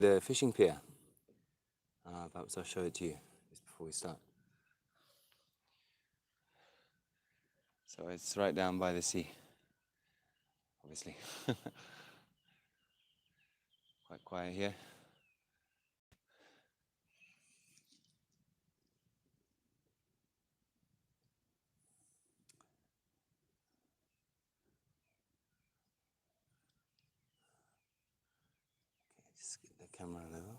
the fishing pier. Perhaps I'll show it to you just before we start. So it's right down by the sea, obviously. Quite quiet here. Okay, just get the camera level.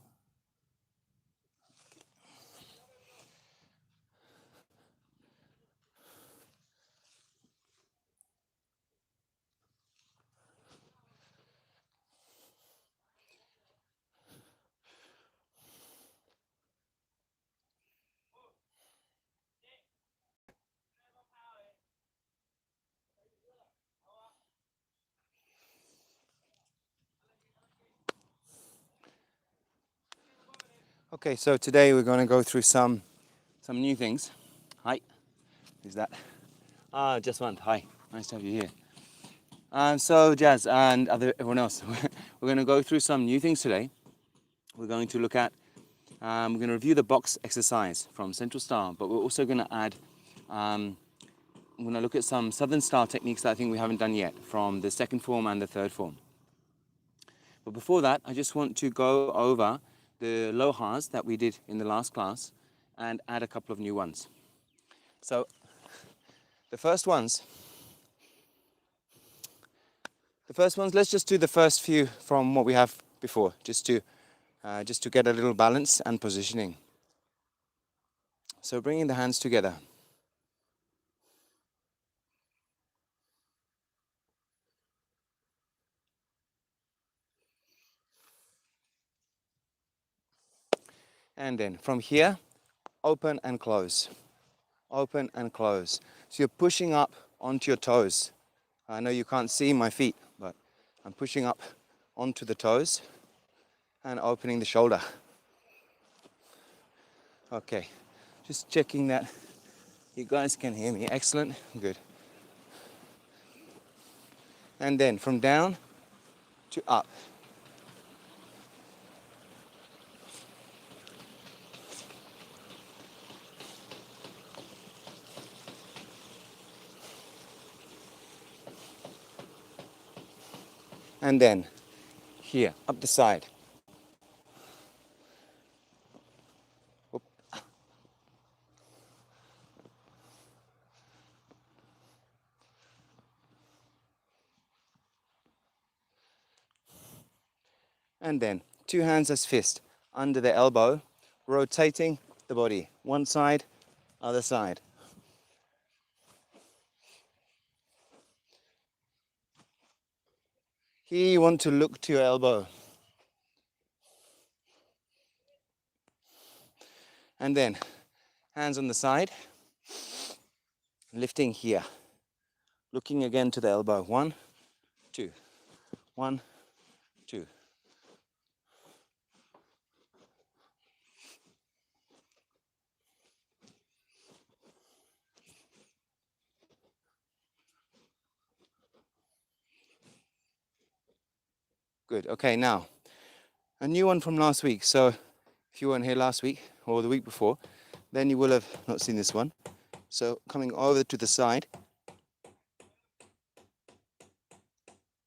Okay, so today we're going to go through some new things. Hi, who's that? Just one. Hi, nice to have you here. So Jazz and everyone else, we're going to go through some new things today. We're going to look at, we're going to review the box exercise from Central Star, but we're also going to add, I'm going to look at some Southern Star techniques that I think we haven't done yet from the second form and the third form. But before that, I just want to go over the Lohars that we did in the last class and add a couple of new ones. So the first ones, let's just do the first few from what we have before, just to get a little balance and positioning. So bringing the hands together. And then from here, open and close. Open and close. So you're pushing up onto your toes. I know you can't see my feet, but I'm pushing up onto the toes and opening the shoulder. Okay, just checking that you guys can hear me. Excellent, good. And then from down to up. And then here, up the side. Whoop. And then 2 hands as fist under the elbow, rotating the body. One side, other side. Here you want to look to your elbow. And then hands on the side, lifting here. Looking again to the elbow. 1, 2. 1, 2. Good. Okay, now a new one from last week. So if you weren't here last week or the week before, then you will have not seen this one. So coming over to the side.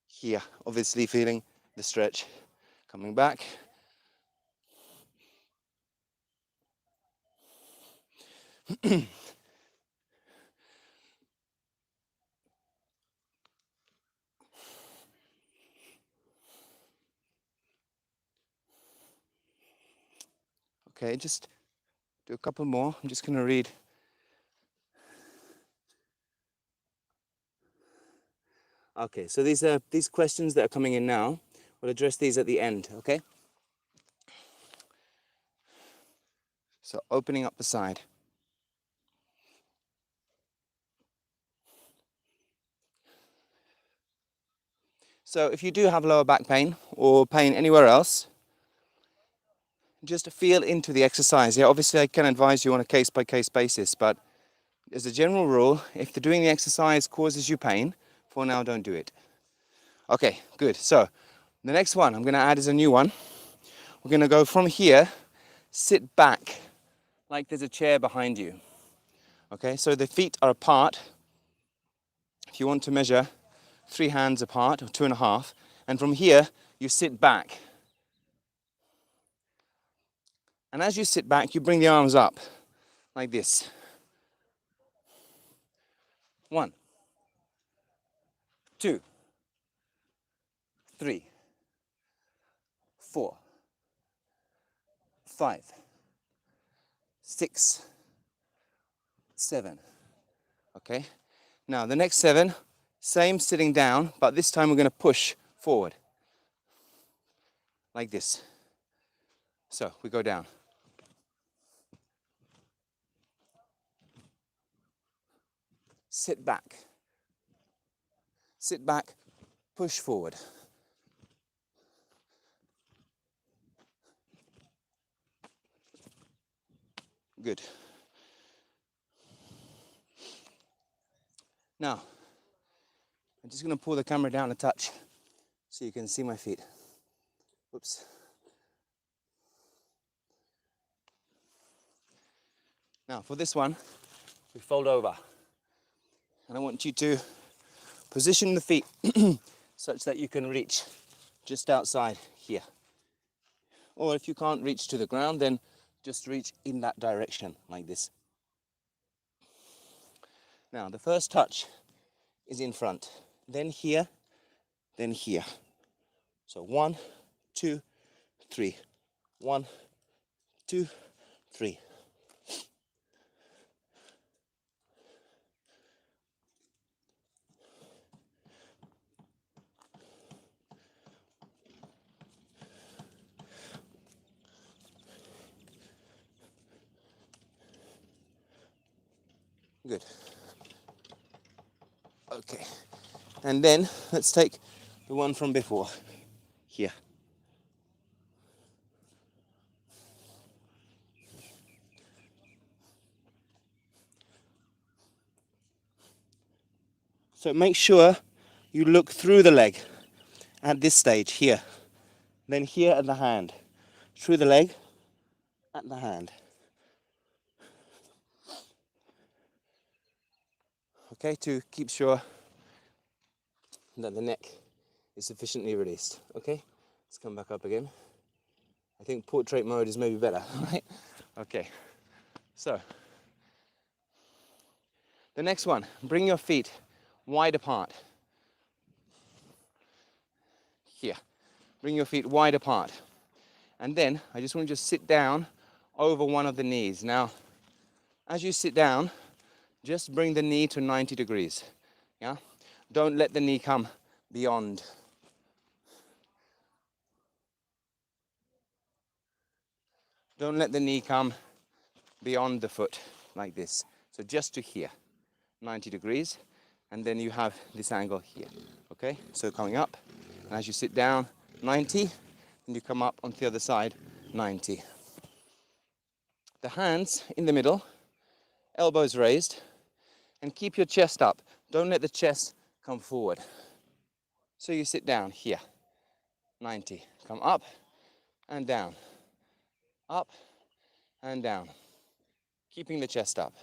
Here, obviously feeling the stretch. Coming back. Okay, just do a couple more. I'm just going to read. Okay, so these questions that are coming in now, we'll address these at the end, okay? So opening up the side. So if you do have lower back pain or pain anywhere else, just feel into the exercise. Yeah, obviously I can advise you on a case-by-case basis, but as a general rule, if the doing the exercise causes you pain, for now don't do it. Okay, good. So the next one I'm going to add is a new one. we're going to go from here, sit back like there's a chair behind you. Okay, so the feet are apart. If you want to measure 3 hands apart, or 2.5, and from here, you sit back. And as you sit back, you bring the arms up like this. 1, 2, 3, 4, 5, 6, 7. Okay? Now the next 7, same sitting down, but this time we're going to push forward. Like this. So we go down. Sit back. Sit back, push forward. Good. Now, I'm just going to pull the camera down a touch so you can see my feet. Oops. Now, for this one, we fold over. And I want you to position the feet such that you can reach just outside here. Or if you can't reach to the ground, then just reach in that direction, like this. Now, the first touch is in front. Then here, then here. So 1, 2, 3. 1, 2, 3. Good. Okay. And then let's take the one from before. Here. So make sure you look through the leg at this stage, here. Then here at the hand. Through the leg, at the hand. Okay, to keep sure that the neck is sufficiently released. Okay, let's come back up again. I think portrait mode is maybe better, right? Okay, so the next one, bring your feet wide apart. Here, bring your feet wide apart. And then I just want you to sit down over one of the knees. Now, as you sit down, just bring the knee to 90 degrees. Yeah? Don't let the knee come beyond. Don't let the knee come beyond the foot like this. So just to here, 90 degrees. And then you have this angle here. Okay? So coming up, and as you sit down, 90, and you come up on the other side, 90. The hands in the middle, elbows raised, and keep your chest up. Don't let the chest come forward. So you sit down here, 90. Come up and down, up and down, keeping the chest up.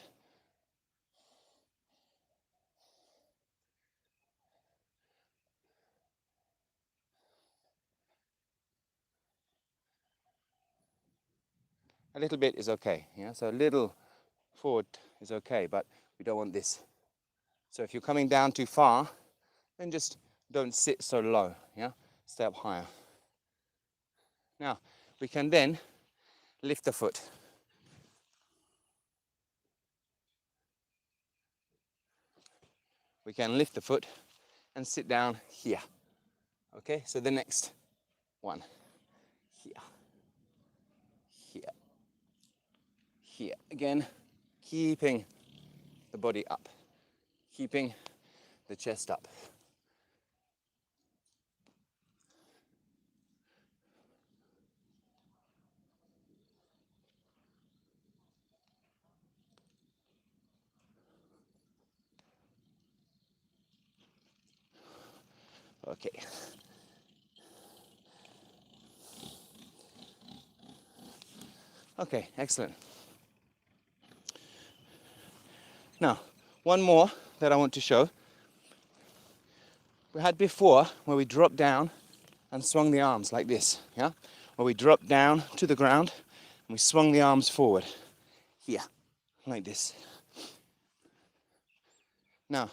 A little bit is okay, yeah? So a little forward is okay, but we don't want this. So if you're coming down too far, then just don't sit so low, yeah? Stay up higher. Now, we can then lift the foot. We can lift the foot and sit down here. Okay, so the next one. Here. Here. Here. Again, keeping the body up. Keeping the chest up. Okay. Okay, excellent. Now, one more that I want to show. We had before where we dropped down and swung the arms like this, yeah? Where we dropped down to the ground and we swung the arms forward, here, like this. Now,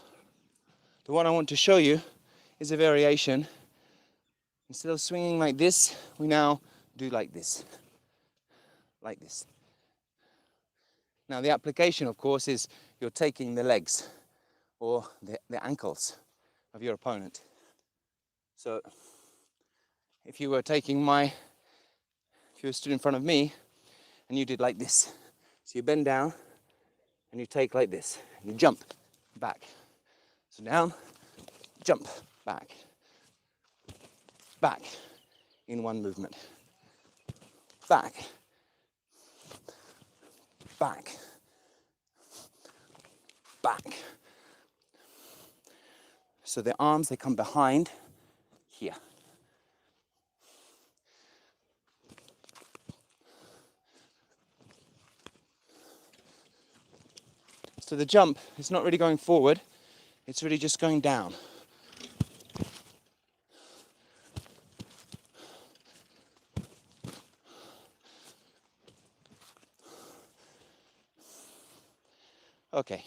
the one I want to show you is a variation. Instead of swinging like this, we now do like this, like this. Now, the application, of course, is you're taking the legs or the ankles of your opponent. So, if you were stood in front of me and you did like this. So you bend down and you take like this. You jump back. So down, jump, back. Back in one movement. Back. Back. Back. So the arms, they come behind here. So the jump is not really going forward, it's really just going down. Okay.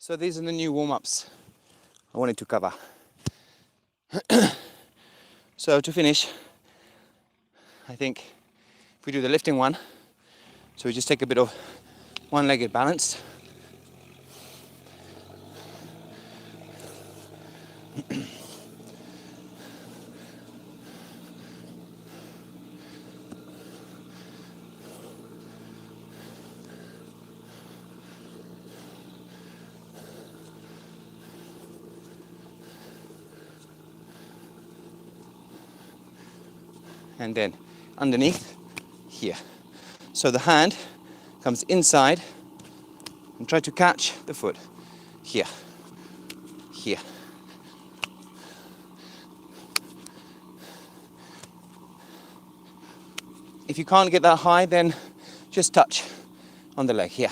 So these are the new warm-ups I wanted to cover. So to finish, I think if we do the lifting one, so we just take a bit of one-legged balance. And then underneath here. So the hand comes inside and try to catch the foot here, here. If you can't get that high, then just touch on the leg here.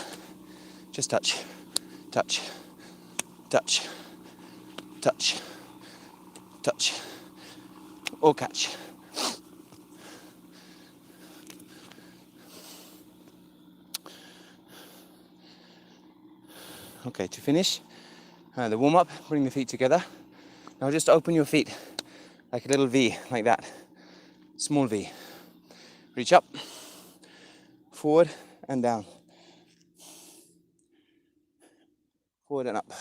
Just touch, touch, touch, touch, touch, or catch. Okay, to finish the warm-up, bring the feet together. Now just open your feet like a little V, like that. Small V. Reach up, forward and down. Forward and up.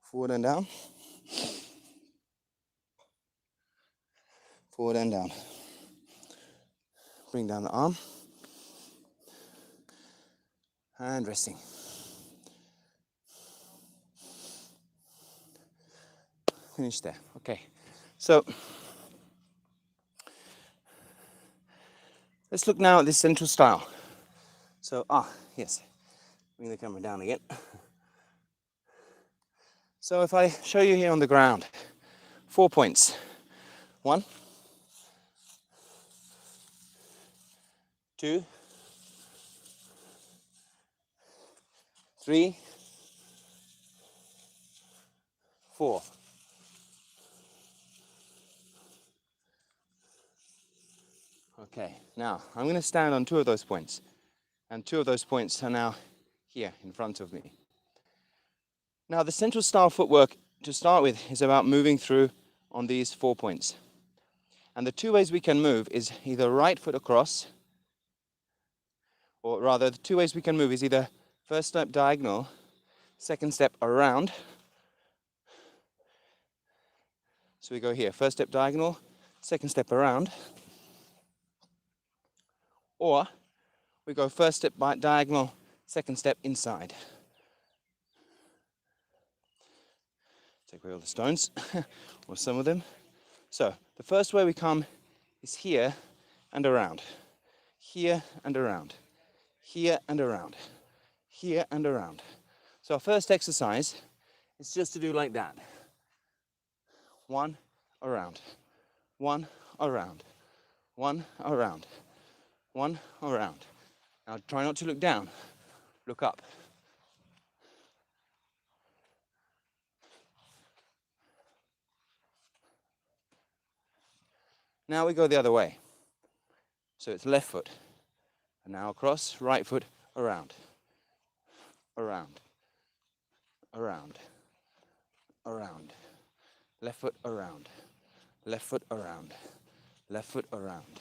Forward and down. Forward and down. Bring down the arm. And resting. Finish there. Okay. So let's look now at this central style. So, yes. Bring the camera down again. So if I show you here on the ground, 4 points. 1, 2, 3, 4. Okay, now I'm going to stand on 2 of those points. And 2 of those points are now here in front of me. Now the central style footwork to start with is about moving through on these 4 points. And the 2 ways we can move is either right foot across, or rather the 2 ways we can move is either first step diagonal, second step around. So we go here, first step diagonal, second step around. Or we go first step diagonal, second step inside. Take away all the stones, or some of them. So the first way we come is here and around. Here and around. Here and around. Here and around. So our first exercise is just to do like that. 1 around, 1, around, 1, around, 1, around. Now try not to look down, look up. Now we go the other way. So it's left foot, and now across, right foot, around, around, around, around, left foot around, left foot around, left foot around.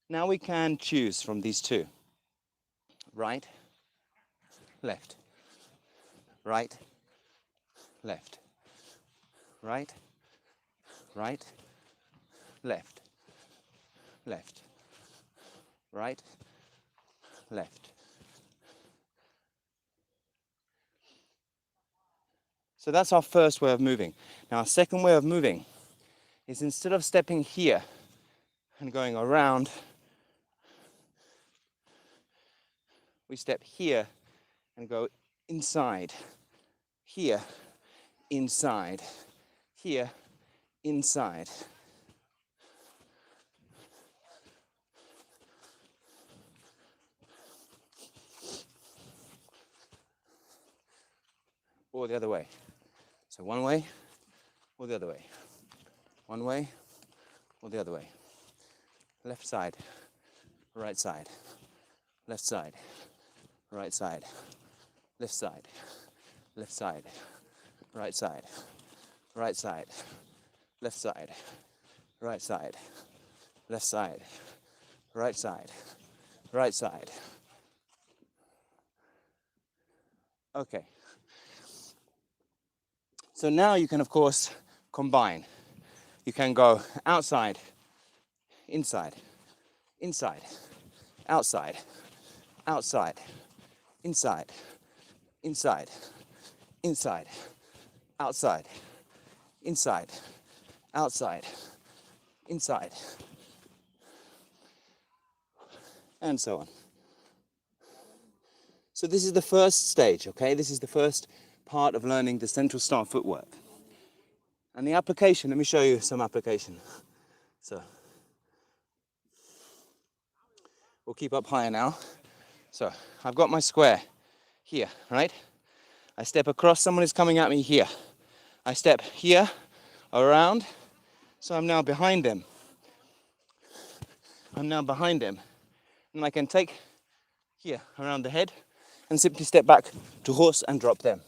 Now we can choose from these two. Right, left, right, left, right, right, left, left, right, left. So that's our first way of moving. Now our second way of moving is instead of stepping here and going around, we step here and go inside, here, inside, here, inside. Or the other way. So one way or the other way. One way or the other way. Left side, right side, left side, right side, left side, left side, right side, right side, left side, right side, left side, right side, right side. Okay. So now you can, of course, combine. You can go outside, inside, inside, outside, outside, inside, inside, inside, outside, inside, outside, inside, and so on. So this is the first stage, okay? This is the first part of learning the central star footwork. And the application, let me show you some application. So we'll keep up higher now. So I've got my square here, right? I step across, someone is coming at me here. I step here, around, so I'm now behind them. I'm now behind them. And I can take here, around the head, and simply step back to horse and drop them.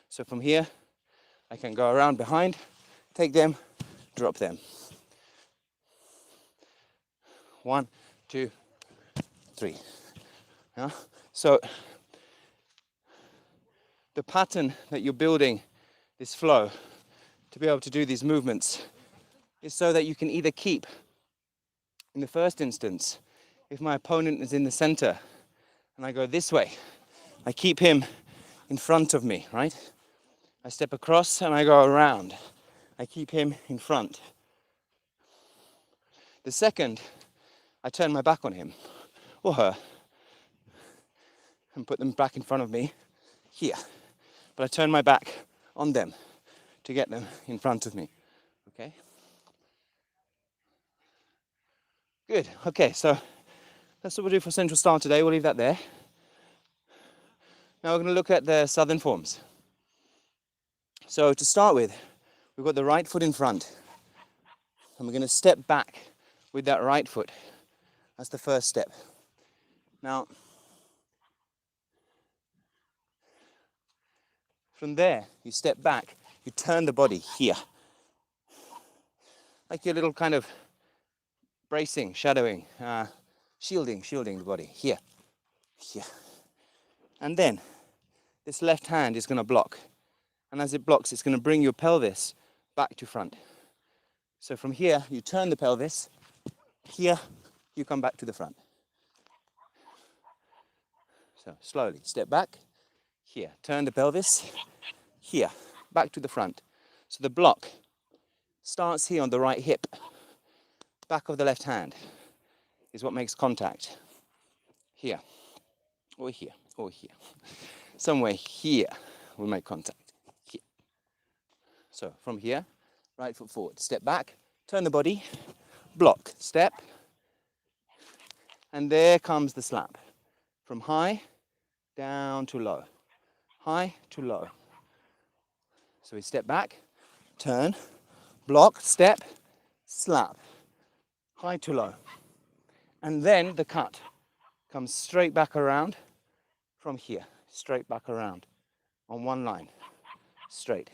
So from here, I can go around behind, take them, drop them. 1, 2, 3. Yeah? So the pattern that you're building, this flow, to be able to do these movements, is so that you can either keep, in the first instance, if my opponent is in the center and I go this way, I keep him in front of me, right? I step across and I go around. I keep him in front. The second, I turn my back on him or her and put them back in front of me here. But I turn my back on them to get them in front of me. Okay? Good. Okay, so that's what we'll do for Central Star today. We'll leave that there. Now we're going to look at the southern forms. So to start with, we've got the right foot in front. And we're going to step back with that right foot. That's the first step. Now, from there, you step back, you turn the body here. Like your little kind of bracing, shadowing, shielding the body here, here. And then this left hand is going to block. And as it blocks, it's going to bring your pelvis back to front. So from here, you turn the pelvis. Here, you come back to the front. So slowly, step back. Here, turn the pelvis. Here, back to the front. So the block starts here on the right hip, back of the left hand. is what makes contact. Here, or here, or here. Somewhere here will make contact. Here. So from here, right foot forward, step back, turn the body, block, step, and there comes the slap. From high down to low, high to low. So we step back, turn, block, step, slap, high to low. And then the cut comes straight back around from here, straight back around on one line, straight.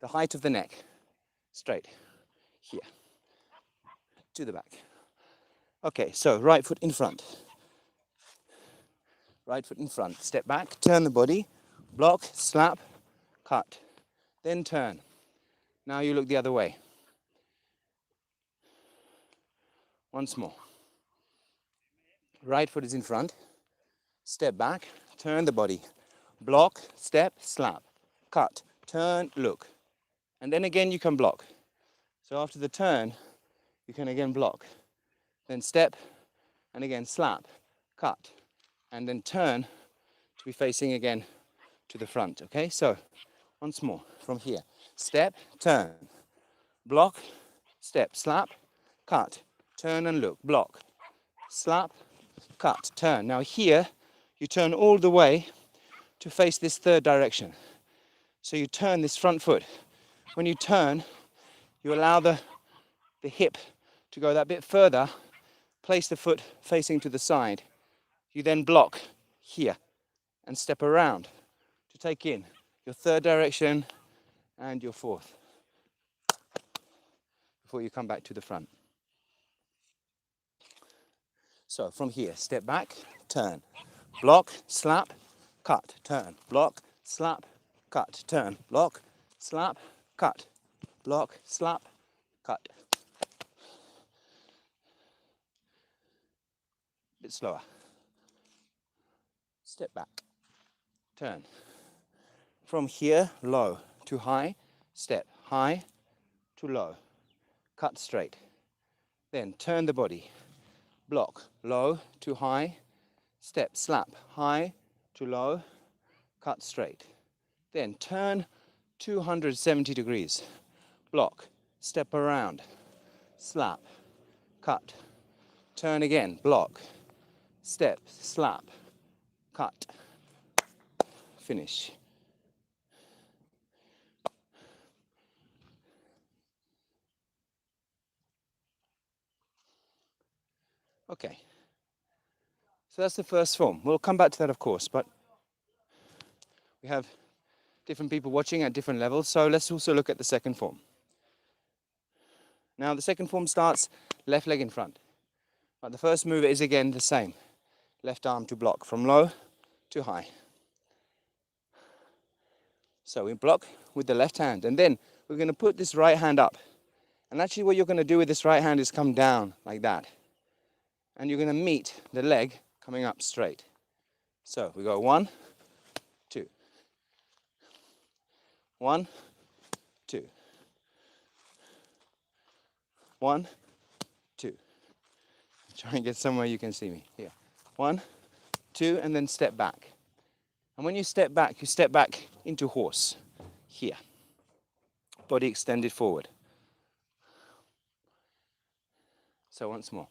The height of the neck, straight, here, to the back. Okay, so right foot in front. Right foot in front, step back, turn the body, block, slap, cut, then turn. Now you look the other way. Once more. Right foot is in front, step back, turn the body, block, step, slap, cut, turn, look. And then again you can block. So after the turn, you can again block. Then step, and again slap, cut, and then turn to be facing again to the front, okay? So once more, from here, step, turn, block, step, slap, cut, turn and look, block, slap, cut, turn. Now here, you turn all the way to face this third direction. So you turn this front foot. When you turn, you allow the hip to go that bit further, place the foot facing to the side. You then block here and step around to take in your third direction and your fourth before you come back to the front. So from here, step back, turn, block, slap, cut, turn, block, slap, cut, turn, block, slap, cut, block, slap, cut. A bit slower. Step back, turn. From here, low to high, step, high to low, cut straight. Then turn the body, block, low to high, step, slap, high to low, cut straight. Then turn 270 degrees, block, step around, slap, cut, turn again, block, step, slap, cut, finish. Okay, so that's the first form. We'll come back to that, of course, but we have different people watching at different levels, so let's also look at the second form. Now, the second form starts left leg in front, but the first move is again the same. Left arm to block from low to high. So we block with the left hand, and then we're going to put this right hand up. And actually what you're going to do with this right hand is come down like that. And you're going to meet the leg coming up straight. So we go 1, 2. 1, 2. 1, 2. Try and get somewhere you can see me. Here. 1, 2, and then step back. And when you step back into horse. Here. Body extended forward. So once more.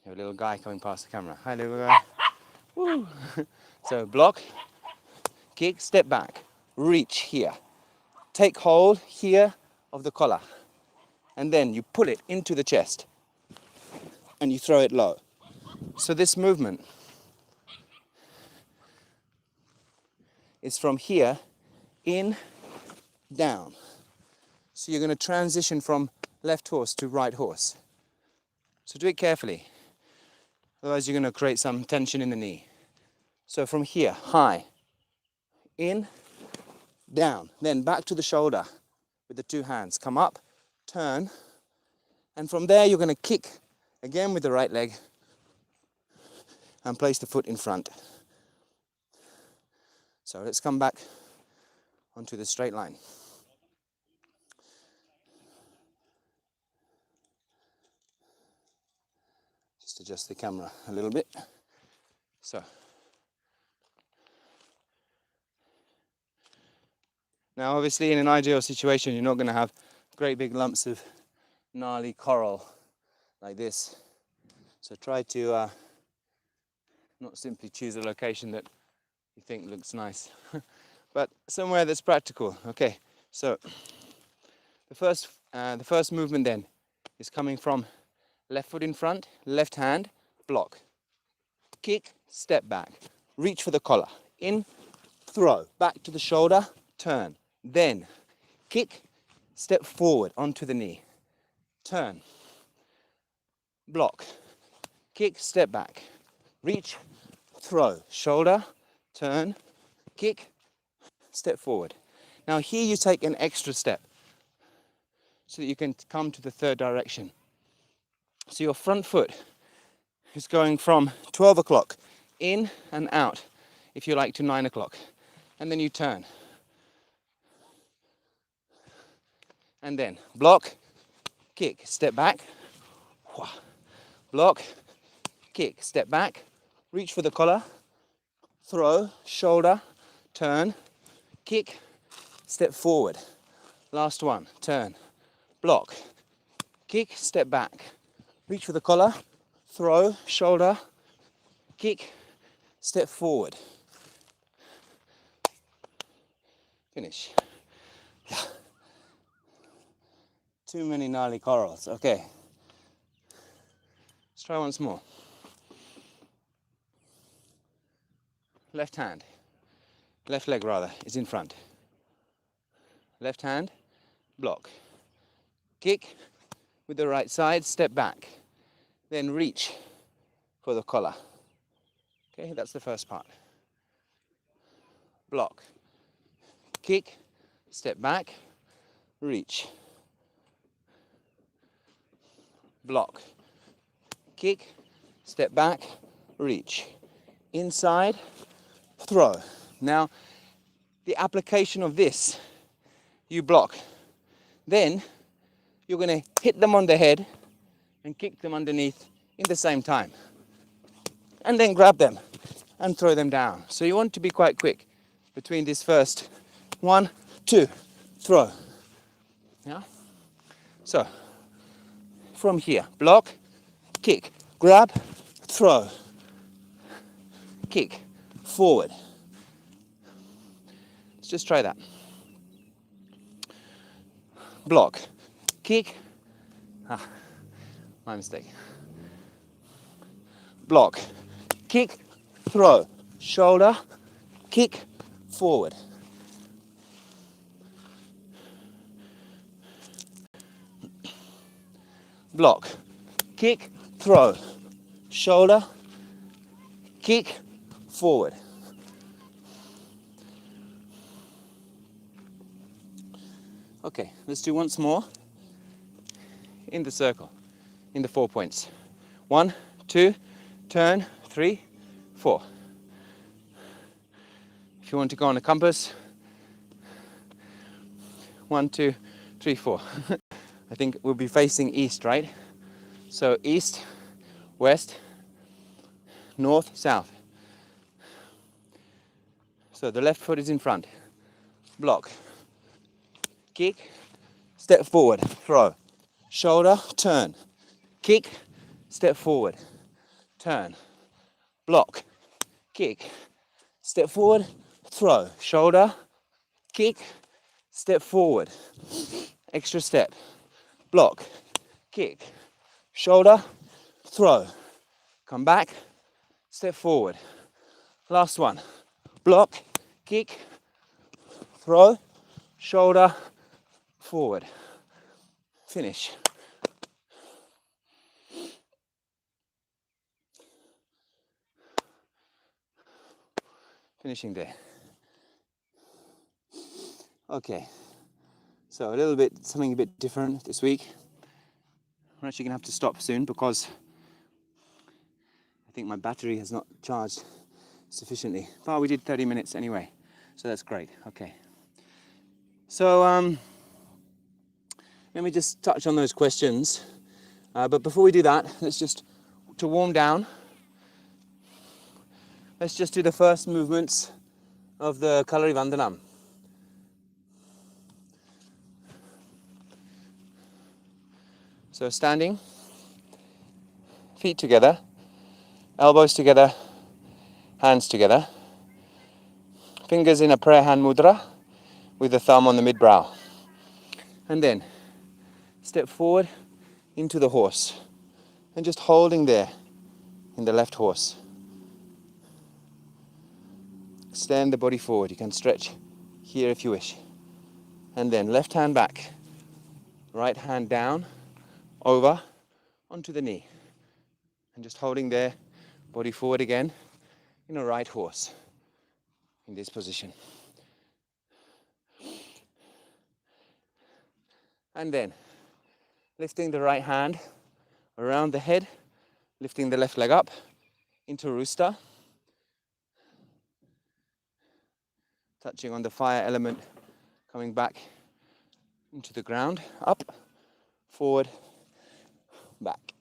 You have a little guy coming past the camera. Hi, little guy. Woo. So block, kick, step back, reach here. Take hold here of the collar. And then you pull it into the chest. And you throw it low. So this movement is from here, in, down. So you're going to transition from left horse to right horse. So do it carefully. Otherwise you're going to create some tension in the knee. So from here, high, in, down. Then back to the shoulder with the two hands. Come up, turn. And from there you're going to kick again with the right leg and place the foot in front. So let's come back onto the straight line. Just adjust the camera a little bit. So. Now obviously in an ideal situation you're not going to have great big lumps of gnarly coral like this. So try to not simply choose a location that you think looks nice, but somewhere that's practical. Okay, so the first movement then is coming from left foot in front, left hand, block, kick, step back, reach for the collar, in, throw, back to the shoulder, turn, then kick, step forward onto the knee, turn, block, kick, step back, reach, throw, shoulder, turn, kick, step forward. Now here you take an extra step so that you can come to the third direction. So your front foot is going from 12 o'clock in and out, if you like, to 9 o'clock. And then you turn. And then block, kick, step back, block, kick, step back, reach for the collar, throw, shoulder, turn, kick, step forward. Last one, turn, block, kick, step back, reach for the collar, throw, shoulder, kick, step forward. Finish. Too many gnarly corals. Okay. Let's try once more. Left hand, left leg rather, is in front. Left hand, block. Kick with the right side, step back. Then reach for the collar. Okay, that's the first part. Block. Kick, step back, reach. Block. Kick, step back, reach. Inside, throw. Now, the application of this, you block. Then, you're going to hit them on the head and kick them underneath in the same time. And then grab them and throw them down. So you want to be quite quick between this first 1, 2, throw. Yeah? So, from here, block, kick, grab, throw, kick, forward. Let's just try that. Block, kick, my mistake. Block, kick, throw, shoulder, kick, forward. Block, kick, throw, shoulder, kick, forward. Okay, let's do once more in the circle, in the 4 points. 1, 2, turn, 3, 4. If you want to go on a compass, 1, 2, 3, 4. I think we'll be facing east, right? So east, west, north, south. So the left foot is in front. Block. Kick, step forward, throw. Shoulder, turn. Kick, step forward, turn. Block. Kick, step forward, throw. Shoulder, kick, step forward. Extra step. Block, kick, shoulder, throw. Come back, step forward. Last one. Block, kick, throw, shoulder, forward. Finish. Finishing there. Okay. So something a bit different this week. I'm actually gonna have to stop soon because I think my battery has not charged sufficiently. But we did 30 minutes anyway, so that's great. Okay. So let me just touch on those questions. But before we do that, let's just to warm down, let's just do the first movements of the Kalari Vandanam. So standing, feet together, elbows together, hands together, fingers in a prayer hand mudra with the thumb on the mid-brow. And then step forward into the horse and just holding there in the left horse. Extend the body forward. You can stretch here if you wish. And then left hand back, right hand down, over, onto the knee. And just holding there, body forward again in a right horse in this position. And then lifting the right hand around the head, lifting the left leg up into rooster, touching on the fire element, coming back into the ground, up, forward, back.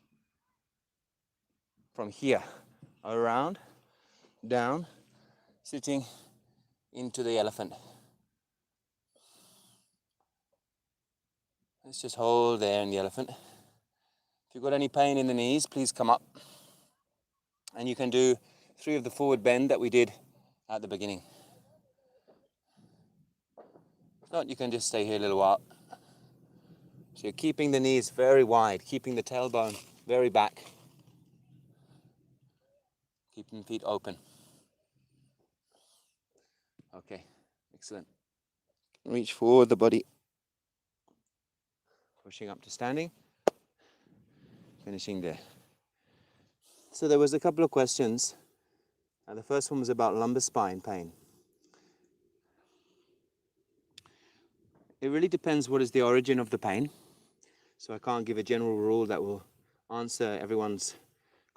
From here, around, down, sitting into the elephant. Let's just hold there in the elephant. If you've got any pain in the knees, please come up. And you can do 3 of the forward bend that we did at the beginning. If not, you can just stay here a little while. So you're keeping the knees very wide, keeping the tailbone very back. Keeping the feet open. Okay, excellent. Reach forward the body. Pushing up to standing. Finishing there. So there was a couple of questions. The first one was about lumbar spine pain. It really depends what is the origin of the pain. So I can't give a general rule that will answer everyone's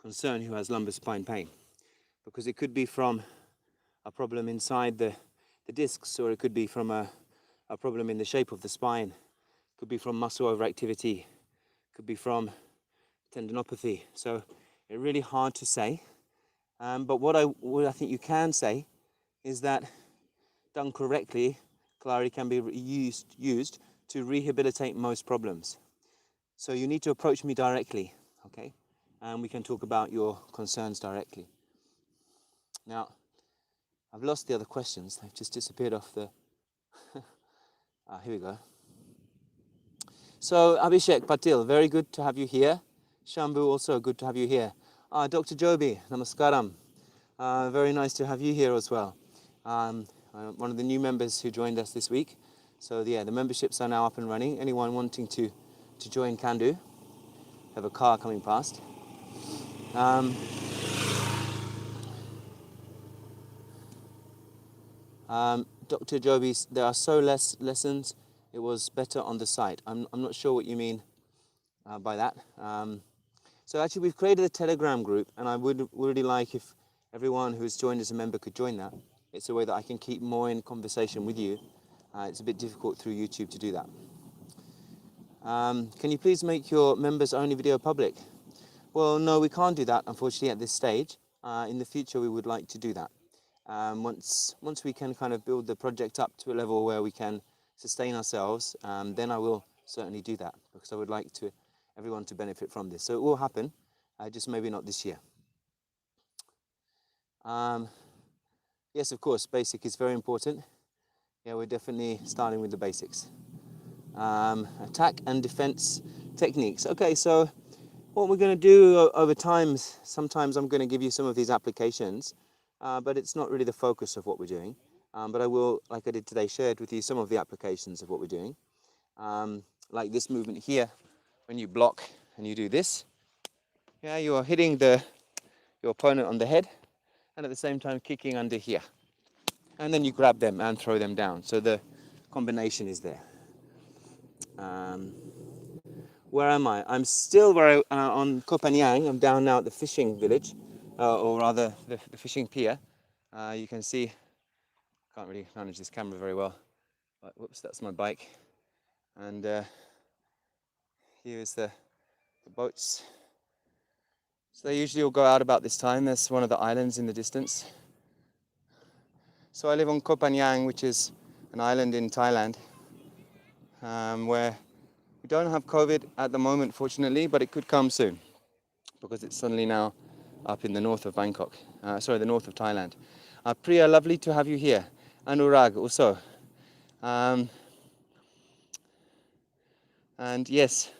concern who has lumbar spine pain. Because it could be from a problem inside the discs, or it could be from a problem in the shape of the spine. It could be from muscle overactivity. It could be from tendinopathy. So it's really hard to say. But what I think you can say is that done correctly, Kalari can be used to rehabilitate most problems. So you need to approach me directly, okay? And we can talk about your concerns directly. Now, I've lost the other questions. They've just disappeared off the... here we go. So, Abhishek Patil, very good to have you here. Shambhu, also good to have you here. Dr. Joby, namaskaram. Very nice to have you here as well. One of the new members who joined us this week. So yeah, the memberships are now up and running. Anyone wanting to join can do. Have a car coming past. Dr. Joby, there are so less lessons. It was better on the site. I'm not sure what you mean by that. So actually we've created a Telegram group, and I would really like if everyone who's joined as a member could join that. It's a way that I can keep more in conversation with you. It's a bit difficult through YouTube to do that. Can you please make your members only video public? Well, no, we can't do that, unfortunately, at this stage. In the future, we would like to do that. Once we can kind of build the project up to a level where we can sustain ourselves, then I will certainly do that, because I would like everyone to benefit from this. So it will happen, just maybe not this year. Yes, of course, basic is very important. Yeah, we're definitely starting with the basics. Attack and defense techniques. Okay, so what we're going to do over time, sometimes I'm going to give you some of these applications, but it's not really the focus of what we're doing. But I will, like I did today, share with you some of the applications of what we're doing. Like this movement here, when you block and you do this, yeah, you are hitting your opponent on the head, and at the same time kicking under here. And then you grab them and throw them down. So the combination is there. Where am I? I'm still on Koh Phangan. I'm down now at the fishing village, or rather the fishing pier. You can see, can't really manage this camera very well. But, whoops, that's my bike. And here's the boats. So they usually all go out about this time. There's one of the islands in the distance. So I live on Koh Phangan, which is an island in Thailand, where we don't have COVID at the moment, fortunately, but it could come soon because it's suddenly now up in the north of Bangkok. The north of Thailand. Priya, lovely to have you here. Anurag also. And yes,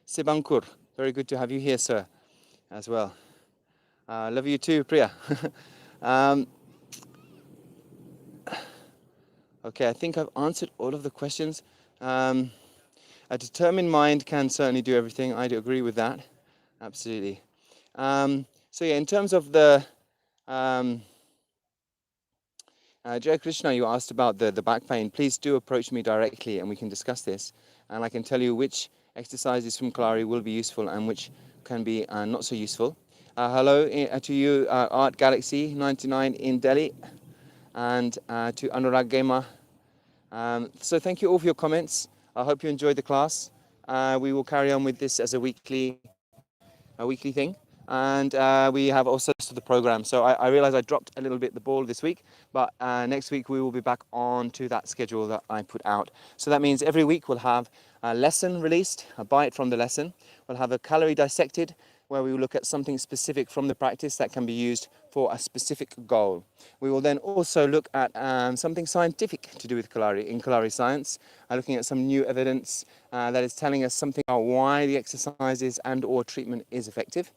Sibankur, very good to have you here, sir, as well. Love you too, Priya. Okay, I think I've answered all of the questions. A determined mind can certainly do everything. I do agree with that. Absolutely. So yeah, in terms of the Jai Krishna, you asked about the back pain. Please do approach me directly and we can discuss this. And I can tell you which exercises from Kalari will be useful and which can be not so useful. Hello to you, Art Galaxy 99 in Delhi, and to Anurag Gamer. So thank you all for your comments. I hope you enjoyed the class. We will carry on with this as a weekly thing. And we have also the program. So I realize I dropped a little bit the ball this week, but next week we will be back on to that schedule that I put out. So that means every week we'll have a lesson released, a bite from the lesson. We'll have a calorie dissected, where we will look at something specific from the practice that can be used for a specific goal. We will then also look at something scientific to do with Kalari, in Kalari science, looking at some new evidence that is telling us something about why the exercises and or treatment is effective.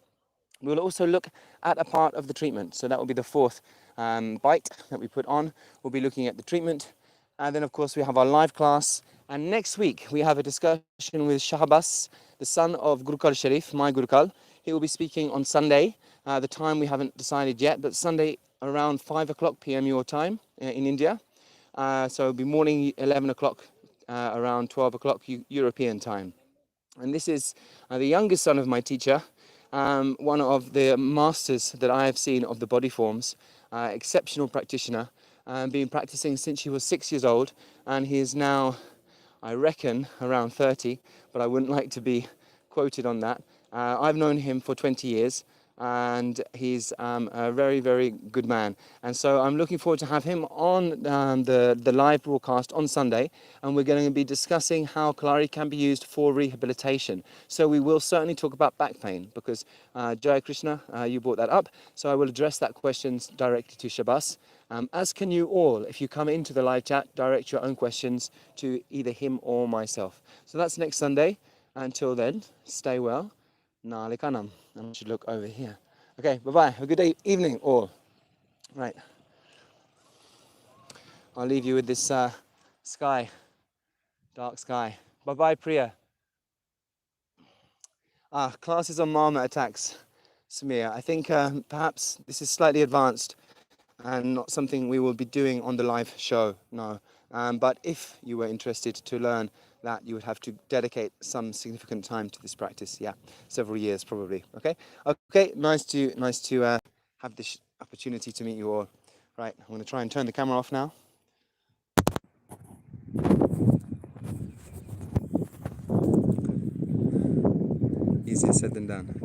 We'll also look at a part of the treatment. So that will be the fourth bite that we put on. We'll be looking at the treatment. And then, of course, we have our live class. And next week, we have a discussion with Shahbaz, the son of Gurukal Sharif, my Gurukal. He will be speaking on Sunday. The time we haven't decided yet, but Sunday around 5 o'clock p.m. your time in India. So it'll be morning 11 o'clock, around 12 o'clock European time. And this is the youngest son of my teacher, one of the masters that I have seen of the body forms, exceptional practitioner, been practicing since he was 6 years old, and he is now, I reckon, around 30, but I wouldn't like to be quoted on that. I've known him for 20 years, and he's a very, very good man. And so I'm looking forward to have him on the live broadcast on Sunday, and we're going to be discussing how Kalari can be used for rehabilitation. So we will certainly talk about back pain, because Jai Krishna, you brought that up, so I will address that question directly to Shabas. As can you all, if you come into the live chat, direct your own questions to either him or myself. So that's next Sunday. Until then, stay well. Nalikanam. And I should look over here. Okay, bye-bye. Have a good day, evening, all. Right. I'll leave you with this sky, dark sky. Bye-bye, Priya. Classes on marmot attacks, Samir. I think perhaps this is slightly advanced and not something we will be doing on the live show, no. But if you were interested to learn that, you would have to dedicate some significant time to this practice. Yeah, several years probably. Okay. Okay. Nice to have this opportunity to meet you all. Right. I'm going to try and turn the camera off now. Easier said than done.